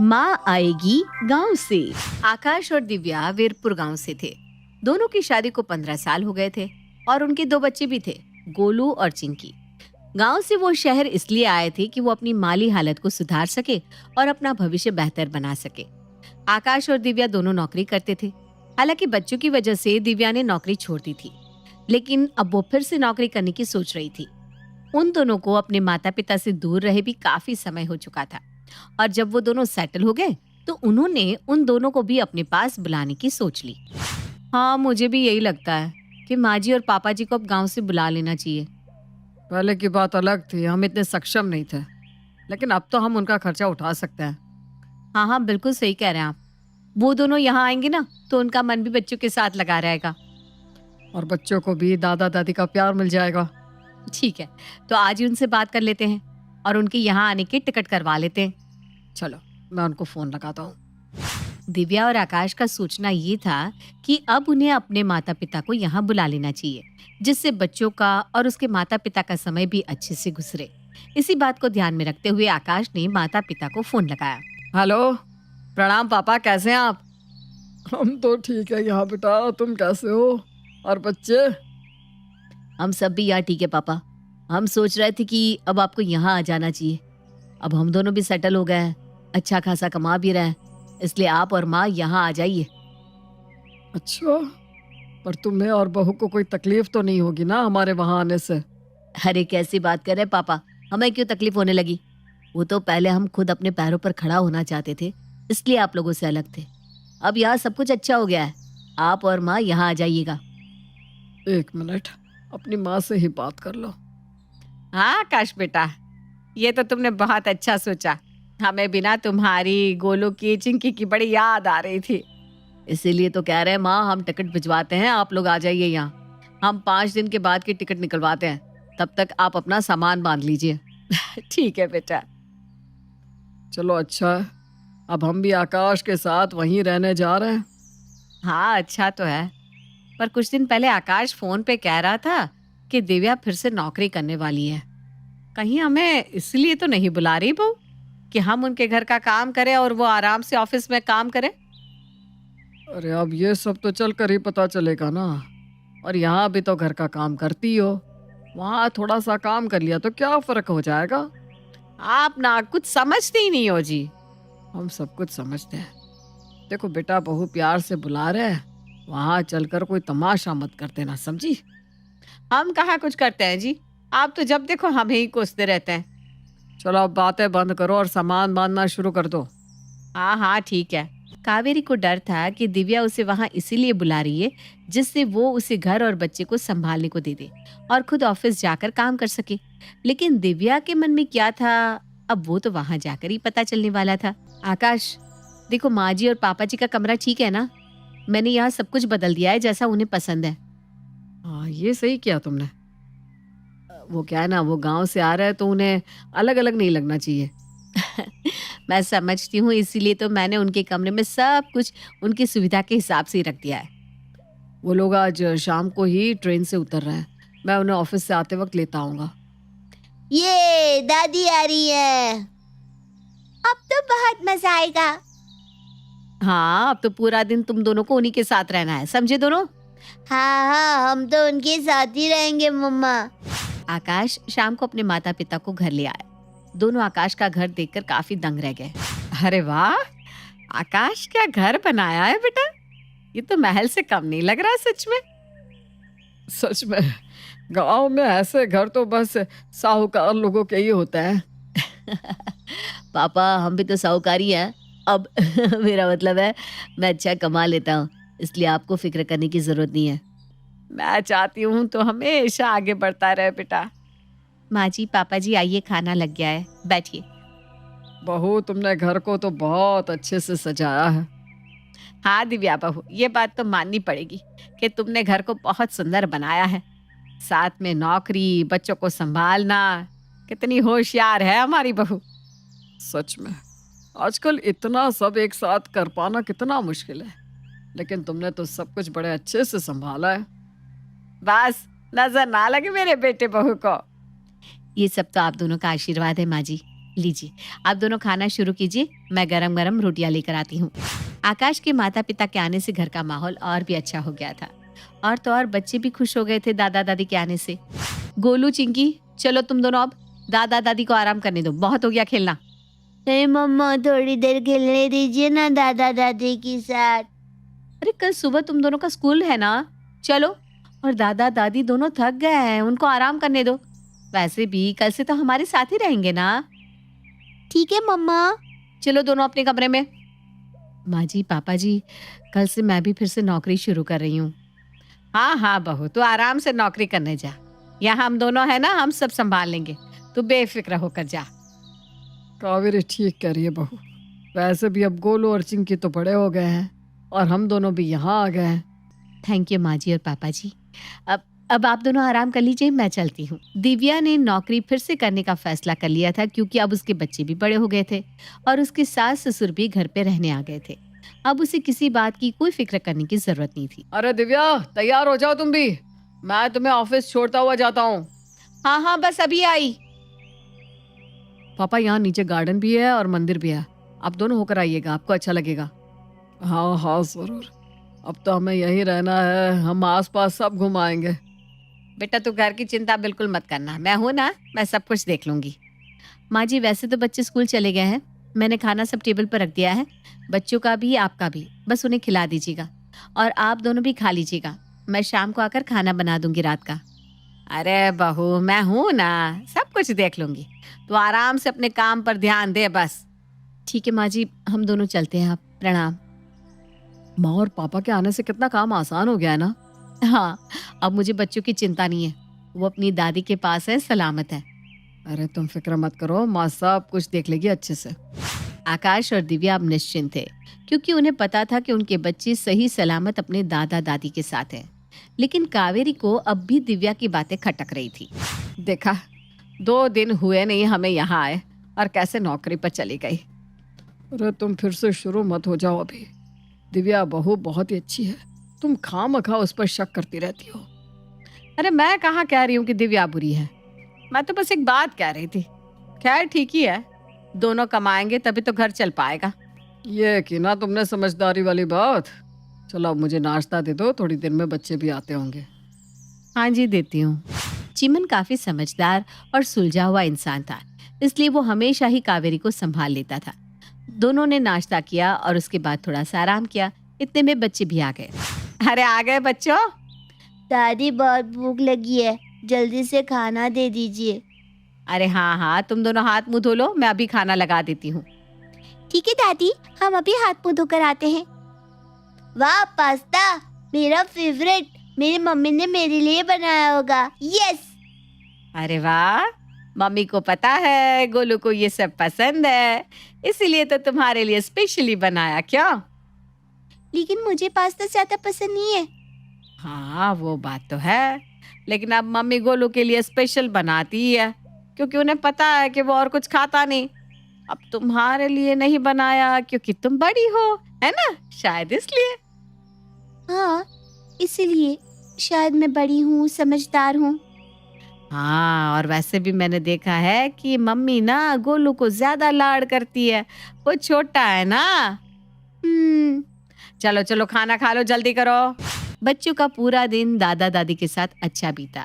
माँ आएगी गांव से। आकाश और दिव्या वीरपुर गांव से थे। दोनों की शादी को 15 साल हो गए थे और उनके 2 बच्चे भी थे, गोलू और चिंकी। गांव से वो शहर इसलिए आए थे कि वो अपनी माली हालत को सुधार सके और अपना भविष्य बेहतर बना सके। आकाश और दिव्या दोनों नौकरी करते थे। हालांकि बच्चों की वजह से दिव्या ने नौकरी छोड़ दी थी, लेकिन अब वो फिर से नौकरी करने की सोच रही थी। उन दोनों को अपने माता पिता से दूर रहे भी काफी समय हो चुका था और जब वो दोनों सेटल हो गए तो उन्होंने उन दोनों को भी अपने पास बुलाने की सोच ली। हाँ, मुझे भी यही लगता है कि माँ जी और पापा जी को अब गांव से बुला लेना चाहिए। पहले की बात अलग थी, हम इतने सक्षम नहीं थे, लेकिन अब तो हम उनका खर्चा उठा सकते हैं। हाँ हाँ, बिल्कुल सही कह रहे हैं आप। वो दोनों यहाँ आएंगे ना तो उनका मन भी बच्चों के साथ लगा रहेगा। और बच्चों को भी दादा दादी का प्यार मिल जाएगा। ठीक है, तो आज ही उनसे बात कर लेते हैं और उनके यहाँ आने की टिकट करवा लेते हैं। चलो, मैं उनको फोन लगाता हूँ। दिव्या और आकाश का सोचना ये था कि अब उन्हें अपने माता पिता को यहाँ बुला लेना चाहिए, जिससे बच्चों का और उसके माता पिता का समय भी अच्छे से गुजरे। इसी बात को ध्यान में रखते हुए आकाश ने माता पिता को फोन लगाया। हेलो, प्रणाम पापा, कैसे हैं आप? हम तो ठीक है यहाँ बेटा, तुम कैसे हो? और बच्चे? हम सब भी यहाँ ठीक है पापा। हम सोच रहे थे कि अब आपको यहाँ आ जाना चाहिए। अब हम दोनों भी सेटल हो गए हैं, अच्छा खासा कमा भी रहे हैं, इसलिए आप और माँ यहाँ आ जाइए। अच्छा, पर तुम्हें और बहू को कोई तकलीफ तो नहीं होगी ना हमारे वहाँ आने से? अरे कैसी बात कर रहे पापा, हमें क्यों तकलीफ होने लगी? वो तो पहले हम खुद अपने पैरों पर खड़ा होना चाहते थे, इसलिए आप लोगों से अलग थे। अब यहाँ सब कुछ अच्छा हो गया है, आप और माँ यहाँ आ जाइएगा। 1 मिनट, अपनी माँ से ही बात कर लो। हाँ आकाश बेटा, ये तो तुमने बहुत अच्छा सोचा। हमें बिना तुम्हारी, गोलू की, चिंकी की बड़ी याद आ रही थी, इसीलिए तो कह रहे हैं माँ हम टिकट भिजवाते हैं, आप लोग आ जाइए यहाँ। हम 5 दिन के बाद की टिकट निकलवाते हैं, तब तक आप अपना सामान बांध लीजिए। ठीक है बेटा। चलो अच्छा है, अब हम भी आकाश के साथ वहीं रहने जा रहे हैं। हाँ अच्छा तो है, पर कुछ दिन पहले आकाश फोन पे कह रहा था कि दिव्या फिर से नौकरी करने वाली है। कहीं हमें इसलिए तो नहीं बुला रही बहू कि हम उनके घर का काम करें और वो आराम से ऑफिस में काम करें? अरे अब ये सब तो चल कर ही पता चलेगा ना। और यहाँ भी तो घर का काम करती हो, वहाँ थोड़ा सा काम कर लिया तो क्या फर्क हो जाएगा? आप ना कुछ समझते ही नहीं हो जी। हम सब कुछ समझते हैं। देखो बेटा, बहू प्यार से बुला रहे हैं, वहाँ चलकर कोई तमाशा मत कर देना, समझी? हम कहाँ कुछ करते हैं जी, आप तो जब देखो हमें ही कोसते रहते हैं। चलो अब बातें बंद करो और सामान बांधना शुरू कर दो। हाँ हाँ ठीक है। कावेरी को डर था कि दिव्या उसे वहाँ इसीलिए बुला रही है जिससे वो उसे घर और बच्चे को संभालने को दे दे और खुद ऑफिस जाकर काम कर सके। लेकिन दिव्या के मन में क्या था, अब वो तो वहाँ जाकर ही पता चलने वाला था। आकाश देखो, माँ जी और पापा जी का कमरा ठीक है ना? मैंने यहाँ सब कुछ बदल दिया है जैसा उन्हें पसंद है। हाँ, ये सही किया तुमने। वो क्या है ना, वो गांव से आ रहे हैं तो उन्हें अलग अलग नहीं लगना चाहिए। मैं समझती हूँ, इसीलिए तो मैंने उनके कमरे में सब कुछ उनकी सुविधा के हिसाब से ही रख दिया है। वो लोग आज शाम को ही ट्रेन से उतर रहे हैं, मैं उन्हें ऑफिस से आते वक्त लेता आऊंगा। ये दादी आ रही है, अब तो बहुत मजा आएगा। हाँ, अब तो पूरा दिन तुम दोनों को उन्हीं के साथ रहना है, समझे दोनों? हाँ हाँ, हम तो उनके साथ ही रहेंगे मम्मा। आकाश शाम को अपने माता पिता को घर ले आया। दोनों आकाश का घर देखकर काफी दंग रह गए। अरे वाह, आकाश क्या घर बनाया है बेटा, ये तो महल से कम नहीं लग रहा सच में। सच में, गांव में ऐसे घर तो बस साहूकार लोगों के ही होते हैं। पापा हम भी तो साहूकारी हैं अब। मेरा मतलब है मैं अच्छा कमा लेता हूँ, इसलिए आपको फिक्र करने की जरूरत नहीं है। मैं चाहती हूँ तो हमेशा आगे बढ़ता रहे बेटा। माँ जी पापा जी आइए, खाना लग गया है, बैठिए। बहू, तुमने घर को तो बहुत अच्छे से सजाया है। हाँ दिव्या बहू, ये बात तो माननी पड़ेगी कि तुमने घर को बहुत सुंदर बनाया है। साथ में नौकरी, बच्चों को संभालना, कितनी होशियार है हमारी बहू। सच में, आजकल इतना सब एक साथ कर पाना कितना मुश्किल है, लेकिन तुमने तो सब कुछ बड़े अच्छे से संभाला है। बस नजर ना लगे मेरे बेटे बहू को। ये सब तो आप दोनों का आशीर्वाद है माँ जी। लीजिए, आप दोनों खाना शुरू कीजिए, मैं गरम गरम रोटियां लेकर आती हूँ। आकाश के माता पिता के आने से घर का माहौल और भी अच्छा हो गया था। और तो और बच्चे भी खुश हो गए थे दादा दादी के आने से। गोलू, चिंकी, चलो तुम दोनों अब दादा दादी को आराम करने दो, बहुत हो गया खेलना। नहीं मम्मा, थोड़ी देर खेलने दीजिए ना दादा दादी के साथ। अरे कल सुबह तुम दोनों का स्कूल है ना, चलो। और दादा दादी दोनों थक गए हैं, उनको आराम करने दो। वैसे भी कल से तो हमारे साथ ही रहेंगे ना। ठीक है मम्मा। चलो दोनों अपने कमरे में। माँ जी, पापा जी, कल से मैं भी फिर से नौकरी शुरू कर रही हूँ। हाँ हाँ बहू, तू आराम से नौकरी करने जा। यहाँ हम दोनों है ना, हम सब संभाल लेंगे, तू बेफिक्र होकर जा। कावेरी ठीक कह रही है बहू। वैसे भी अब गोलू और चिंकी तो बड़े हो गए हैं और हम दोनों भी यहाँ आ गए हैं। थैंक यू माँ जी और पापा जी। अब आप दोनों आराम कर लीजिए, मैं चलती हूँ। दिव्या ने नौकरी फिर से करने का फैसला कर लिया था, क्योंकि अब उसके बच्चे भी बड़े हो गए थे और उसके सास ससुर भी घर पे रहने आ गए थे। अब उसे किसी बात की कोई फिक्र करने की जरूरत नहीं थी। अरे दिव्या, तैयार हो जाओ तुम भी, मैं तुम्हें ऑफिस छोड़ता हुआ जाता हूँ। हाँ हाँ बस अभी आई। पापा, यहाँ नीचे गार्डन भी है और मंदिर भी है, आप दोनों होकर आइएगा, आपको अच्छा लगेगा। हाँ हाँ जरूर, अब तो हमें यहीं रहना है, हम आसपास सब घुमाएंगे। बेटा तू घर की चिंता बिल्कुल मत करना, मैं हूं ना, मैं सब कुछ देख लूंगी। माँ जी, वैसे तो बच्चे स्कूल चले गए हैं, मैंने खाना सब टेबल पर रख दिया है, बच्चों का भी आपका भी, बस उन्हें खिला दीजिएगा और आप दोनों भी खा लीजिएगा। मैं शाम को आकर खाना बना दूंगी रात का। अरे बहू, मैं हूं ना, सब कुछ देख लूंगी, तो आराम से अपने काम पर ध्यान दे बस। ठीक है माँ जी, हम दोनों चलते हैं, आप प्रणाम। माँ और पापा के आने से कितना काम आसान हो गया है ना। हाँ, अब मुझे बच्चों की चिंता नहीं है, वो अपनी दादी के पास है, सलामत है। अरे तुम फिक्र मत करो, माँ सब कुछ देख लेगी अच्छे से। आकाश और दिव्या अब निश्चिंत थे, क्योंकि उन्हें पता था कि उनके बच्चे सही सलामत अपने दादा दादी के साथ हैं। लेकिन कावेरी को अब भी दिव्या की बातें खटक रही थी। देखा, 2 दिन हुए नहीं हमें यहाँ आए और कैसे नौकरी पर चली गई। अरे तुम फिर से शुरू मत हो जाओ अभी। दिव्या बहू बहुत ही अच्छी है, तुम खामखा उस पर शक करती रहती हो। अरे मैं कहाँ कह रही हूँ कि दिव्या बुरी है, मैं तो बस एक बात कह रही थी। खैर ठीक ही है, दोनों कमाएंगे तभी तो घर चल पाएगा। ये कि ना तुमने समझदारी वाली बात। चलो अब मुझे नाश्ता दे दो, थोड़ी देर में बच्चे भी आते होंगे। हाँ जी, देती हूँ। चिमन काफी समझदार और सुलझा हुआ इंसान था, इसलिए वो हमेशा ही कावेरी को संभाल लेता था। दोनों ने नाश्ता किया और उसके बाद थोड़ा सा आराम किया। इतने में बच्चे भी आ गए। अरे आ गए बच्चों। दादी, बहुत भूख लगी है, जल्दी से खाना दे दीजिए। अरे हाँ हाँ, तुम दोनों हाथ मुंह धो लो, मैं अभी खाना लगा देती हूँ। ठीक है दादी, हम अभी हाथ मुंह धोकर आते हैं। वाह, पास्ता मेरा फेवरेट, मेरी मम्मी ने मेरे लिए बनाया होगा। यस। अरे वाह, मम्मी को पता है गोलू को ये सब पसंद है, इसीलिए तो तुम्हारे लिए स्पेशली बनाया। क्यों? लेकिन मुझे पास्ता ज्यादा पसंद नहीं है। हाँ वो बात तो है, लेकिन अब मम्मी गोलू के लिए स्पेशल बनाती ही है, क्योंकि उन्हें पता है कि वो और कुछ खाता नहीं। अब तुम्हारे लिए नहीं बनाया क्योंकि तुम बड़ी हो, है ना, शायद इसलिए। हाँ, इसीलिए शायद मैं बड़ी हूँ, समझदार हूँ। हाँ, और वैसे भी मैंने देखा है कि मम्मी ना गोलू को ज्यादा लाड करती है, वो छोटा है ना। चलो चलो खाना खा लो, जल्दी करो। बच्चों का पूरा दिन दादा दादी के साथ अच्छा बीता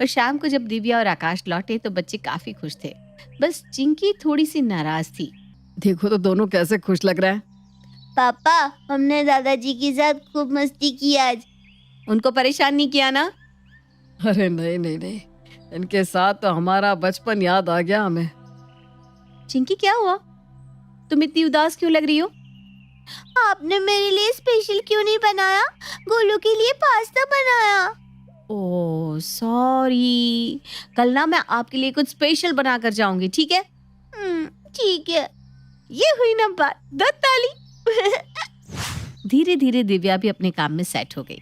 और शाम को जब दिव्या और आकाश लौटे तो बच्चे काफी खुश थे। बस चिंकी थोड़ी सी नाराज थी। देखो तो दोनों कैसे खुश लग रहे हैं। पापा, हमने दादाजी के साथ खूब मस्ती की आज। उनको परेशान नहीं किया ना? अरे नहीं नहीं नहीं, इनके साथ तो हमारा बचपन याद आ गया हमें। चिंकी क्या हुआ, तुम इतनी उदास क्यों लग रही हो? आपने मेरे लिए स्पेशल क्यों नहीं बनाया? गोलू के लिए पास्ता बनाया। ओह सॉरी, कल ना मैं आपके लिए कुछ स्पेशल बना कर जाऊंगी, ठीक है? ठीक है। ये हुई ना बात, दो ताली। धीरे धीरे दिव्या भी अपने काम में सेट हो गई।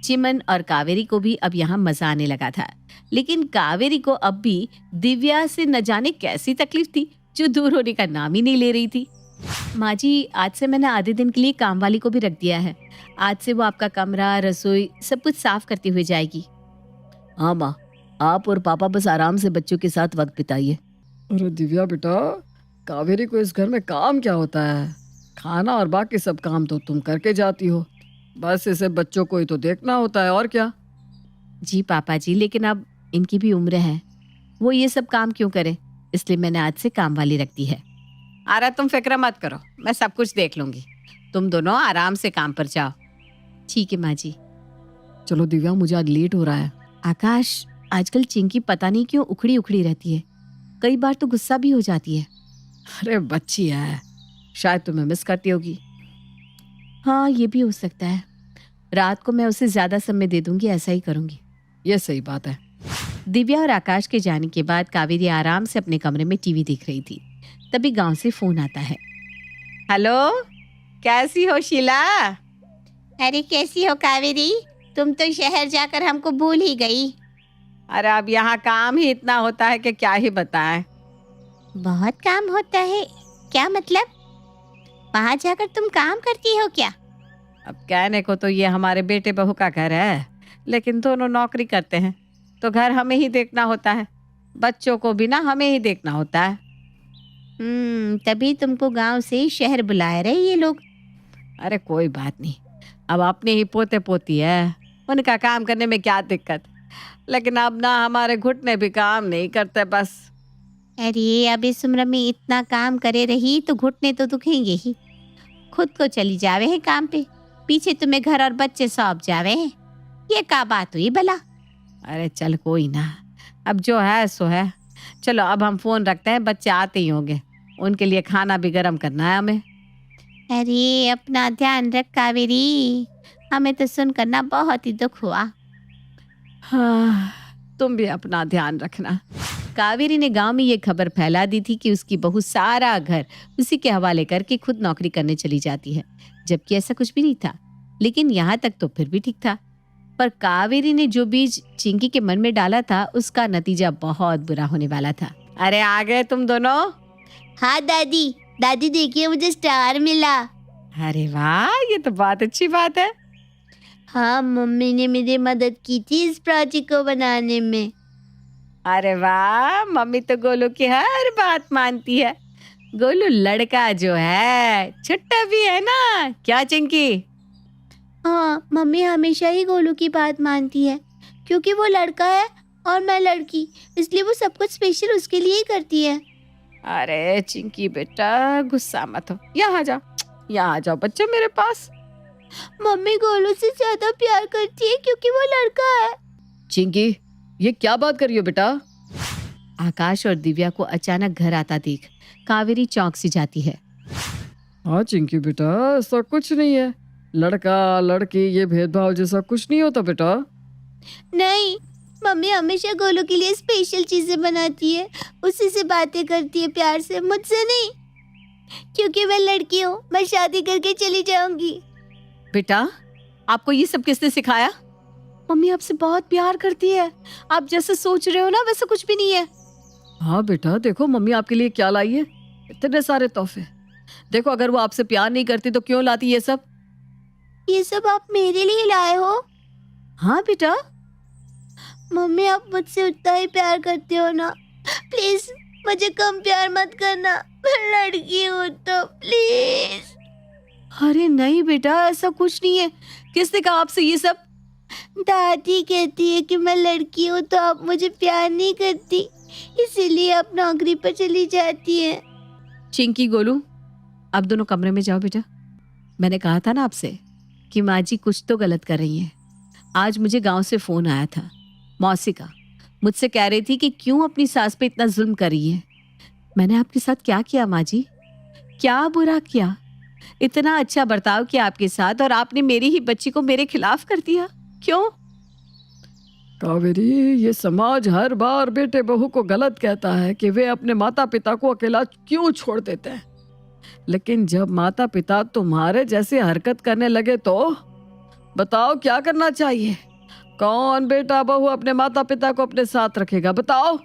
चिमन और कावेरी को भी अब यहाँ मजा आने लगा था, लेकिन कावेरी को अब भी दिव्या से न जाने कैसी तकलीफ थी, जो दूर होने का नाम ही नहीं ले रही थी। माँ जी, आज से मैंने आधे दिन के लिए काम वाली को भी रख दिया है। आज से वो आपका कमरा, रसोई सब कुछ साफ करती हुई जाएगी। हाँ माँ, आप और पापा बस आराम से बच्चों के साथ वक्त बिताइए। अरे दिव्या बेटा, कावेरी को इस घर में काम क्या होता है? खाना और बाकी सब काम तो तुम करके जाती हो, बस इसे बच्चों को ही तो देखना होता है, और क्या? जी पापा जी, लेकिन अब इनकी भी उम्र है, वो ये सब काम क्यों करे, इसलिए मैंने आज से काम वाली रख दी है। अरे तुम फिक्र मत करो, मैं सब कुछ देख लूंगी, तुम दोनों आराम से काम पर जाओ। ठीक है माँ जी। चलो दिव्या, मुझे आज लेट हो रहा है। आकाश, आजकल चिंकी पता नहीं क्यों उखड़ी उखड़ी रहती है, कई बार तो गुस्सा भी हो जाती है। अरे बच्ची है, शायद तुम्हें मिस करती होगी। हाँ, ये भी हो सकता है, रात को मैं उसे ज्यादा समय दे दूंगी, ऐसा ही करूंगी। ये सही बात है। दिव्या और आकाश के जाने के बाद कावेरी आराम से अपने कमरे में टीवी देख रही थी। तभी गांव से फोन आता है। हेलो, कैसी हो शीला? अरे कैसी हो कावेरी, तुम तो शहर जाकर हमको भूल ही गई। अरे अब यहाँ काम ही इतना होता है कि क्या ही बताएं। बहुत काम होता है? क्या मतलब? वहाँ जाकर तुम काम करती हो क्या? अब कहने को तो ये हमारे बेटे बहू का घर है, लेकिन दोनों नौकरी करते हैं तो घर हमें ही देखना होता है, बच्चों को भी ना हमें ही देखना होता है। तभी तुमको गांव से शहर बुला रहे ये लोग। अरे कोई बात नहीं, अब अपने ही पोते पोती है, उनका काम करने में क्या दिक्कत, लेकिन अब ना हमारे घुटने भी काम नहीं करते बस। अरे अब इस उम्र में इतना काम करे रही तो घुटने तो दुखेंगे ही। खुद को चली जावे है काम पे, पीछे तुम्हें घर और बच्चे सौंप जावे हैं। ये क्या बात हुई भला? अरे चल कोई ना, अब जो है सो है। चलो अब हम फोन रखते हैं, बच्चे आते ही होंगे, उनके लिए खाना भी गर्म करना है हमें। अरे अपना ध्यान रख कावेरी, हमें तो सुनकर ना बहुत ही दुख हुआ। हाँ, तुम भी अपना ध्यान रखना। कावेरी ने गांव में ये खबर फैला दी थी कि उसकी बहू सारा घर उसी के हवाले करके खुद नौकरी करने चली जाती है, जबकि ऐसा कुछ भी नहीं था। लेकिन यहाँ तक तो फिर भी ठीक था, पर कावेरी ने जो बीज चिंकी के मन में डाला था उसका नतीजा बहुत बुरा होने वाला था। अरे आ गए तुम दोनों? हाँ दादी, दादी देखिए मुझे स्टार मिला। अरे वाह, ये तो बहुत अच्छी बात है। हाँ, मम्मी ने मेरी मदद की थी इस प्रोजेक्ट को बनाने में। अरे वाह, मम्मी तो गोलू की हर बात मानती है। गोलू लड़का जो है छुट्टा भी है ना, क्या चिंकी? हाँ, मम्मी हमेशा ही गोलू की बात मानती है, क्योंकि वो लड़का है और मैं लड़की, इसलिए वो सब कुछ स्पेशल उसके लिए ही करती है। अरे चिंकी बेटा, गुस्सा मत हो, यहाँ जाओ, यहाँ आ जाओ बच्चों मेरे पास। मम्मी गोलू से ज्यादा प्यार करती है क्योंकि वो लड़का है। चिंकी, ये क्या बात कर रही हो बेटा? आकाश और दिव्या को अचानक घर आता देख कावेरी चौंक सी जाती है। हाँ चिंकी बेटा, ऐसा कुछ नहीं है, लड़का लड़की ये भेदभाव जैसा कुछ नहीं होता बेटा। नहीं, मम्मी हमेशा गोलू के लिए स्पेशल चीजें बनाती है, उसी से बातें करती है प्यार से, मुझसे नहीं, क्योंकि मैं लड़की हूँ, मैं शादी करके चली जाऊंगी। बेटा, आपको ये सब किसने सिखाया? मम्मी आपसे बहुत प्यार करती है, आप जैसे सोच रहे हो ना वैसा कुछ भी नहीं है। हाँ बेटा, देखो मम्मी आपके लिए क्या लाई है, इतने सारे तोहफे। देखो अगर वो आपसे प्यार नहीं करती तो क्यों लाती ये सब? ये सब आप मेरे लिए लाए हो? हाँ बेटा। मम्मी आप मुझसे उतना ही प्यार करते हो ना, प्लीज मुझे कम प्यार मत करना, मैं लड़की हूँ तो प्लीज। अरे नहीं बेटा, ऐसा कुछ नहीं है, किसने कहा आपसे ये सब? दादी कहती है कि मैं लड़की हूँ तो आप मुझे प्यार नहीं करती, इसीलिए आप नौकरी पर चली जाती है। चिंकी गोलू, अब दोनों कमरे में जाओ बेटा। मैंने कहा था ना आपसे कि माँ जी कुछ तो गलत कर रही हैं। आज मुझे गांव से फोन आया था मौसी का, मुझसे कह रही थी कि क्यों अपनी सास पे इतना जुल्म कर रही है। मैंने आपके साथ क्या किया माँ जी, क्या बुरा किया? इतना अच्छा बर्ताव किया आपके साथ और आपने मेरी ही बच्ची को मेरे खिलाफ कर दिया, क्यों? कावेरी, ये समाज हर बार बेटे बहू को गलत कहता है कि वे अपने माता पिता को अकेला क्यों छोड़ देते हैं, लेकिन जब माता पिता तुम्हारे जैसे हरकत करने लगे तो बताओ क्या करना चाहिए? कौन बेटा बहू अपने माता पिता को अपने साथ रखेगा, बताओ?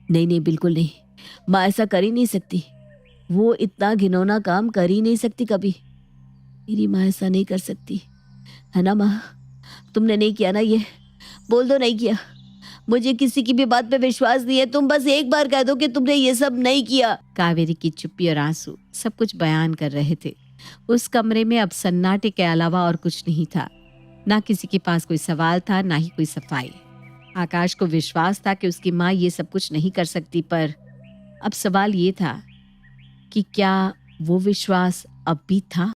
नहीं नहीं, बिल्कुल नहीं, माँ ऐसा कर ही नहीं सकती, वो इतना घिनौना काम कर ही नहीं सकती कभी। मेरी माँ ऐसा नहीं कर सकती, है ना माँ? तुमने नहीं किया ना ये, बोल दो नहीं किया। मुझे किसी की भी बात पे विश्वास नहीं है। तुम बस एक बार कह दो कि तुमने ये सब नहीं किया। कावेरी की चुप्पी और आंसू सब कुछ बयान कर रहे थे। उस कमरे में अब सन्नाटे के अलावा और कुछ नहीं था। ना किसी के पास कोई सवाल था, ना ही कोई सफाई। आकाश को विश्वास था कि उसकी माँ ये सब कुछ नहीं कर सकती, पर अब सवाल ये था कि क्या वो विश्वास अब भी था?